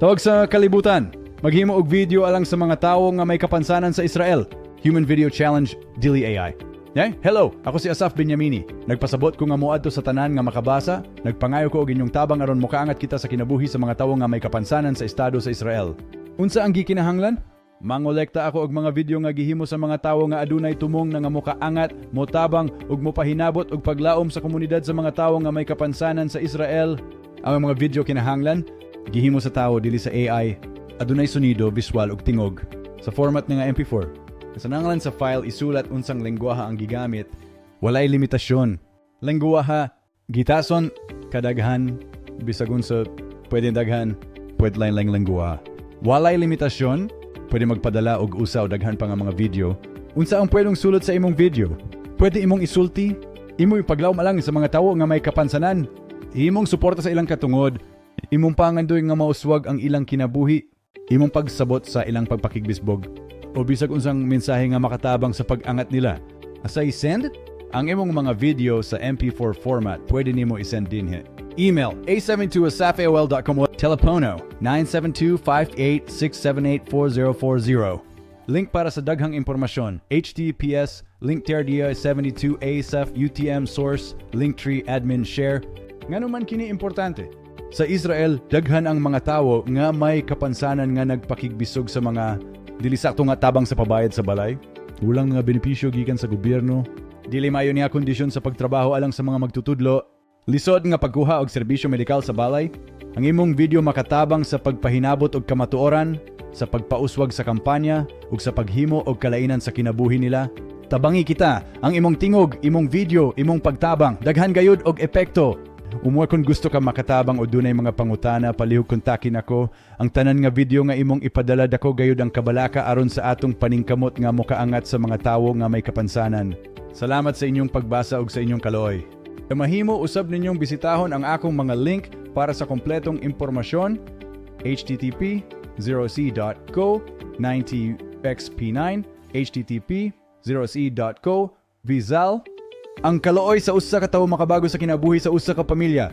Tawag sa kalibutan. Maghimo og video alang sa mga tawo nga may kapansanan sa Israel. Human Video Challenge, Dili AI. Hello, ako si Asaf Benyamini. Nagpasabot ko nga moadto sa tanan nga makabasa, nagpangayo ko og inyong tabang aron mokaangat kita sa kinabuhi sa mga tawo nga may kapansanan sa estado sa Israel. Unsa ang gikinahanglan? Mangolekta ako og mga video nga gihimo sa mga tawo nga adunay tumong nga mokaangat, motabang ug mopahinabot og paglaom sa komunidad sa mga tawo nga may kapansanan sa Israel. Ang mga video kinahanglan gihimo sa tawo dili sa AI, adunay sonido, visual ug tingog sa format nga MP4. Kasananglan sa file isulat unsang lengguwaha ang gigamit, walay limitasyon. Lengguwaha gitason kadaghan bisag unsa pwede daghan, pwede lang lengguwaha. Walay limitasyon, pwede magpadala og usa o daghan pa nga mga video. Unsa ang pwedeng sulod sa imong video? Pwede imong isulti, imong ipaglawom alang sa mga tawo nga may kapansanan. Imong suporta sa ilang katungod, imong pangandoy nga mauswag ang ilang kinabuhi, imong pagsabot sa ilang pagpakigbisbog, o bisag unsang mensahe nga makatabang sa pag-angat nila. Asay send? Ang imong mga video sa MP4 format pwede nimo isend dinhi. Email a72@safaol.com o telepono 972-58-678-4040. Link para sa daghang impormasyon, https linkterdia 72 asaf utm source linktree admin share. Nganuman kini importante. Sa Israel, daghan ang mga tawo nga may kapansanan nga nagpakigbisog sa mga dili sakto nga tabang sa pabayad sa balay. Ulang nga benepisyo gikan sa gobyerno. Dili maayo niya kondisyon sa pagtrabaho alang sa mga magtutudlo. Lisod nga pagkuha og serbisyo medikal sa balay. Ang imong video makatabang sa pagpahinabot og kamatuoran, sa pagpauswag sa kampanya, ug sa paghimo og kalainan sa kinabuhi nila. Tabangi kita, ang imong tingog, imong video, imong pagtabang, daghan gayud og epekto. Umuha kung gusto ka makatabang o dunay mga pangutana, palihog kontakin ako. Ang tanan nga video nga imong ipadala dako gayud ang kabalaka aron sa atong paningkamot nga mokaangat sa mga tawo nga may kapansanan. Salamat sa inyong pagbasa ug sa inyong kaloy. Mahimo usab ninyong bisitahon ang akong mga link para sa kompletong impormasyon. http 0c.co 90xp9 http 0c.co Vizal. Ang kalooy sa usa ka tawo makabago sa kinabuhi sa usa ka pamilya.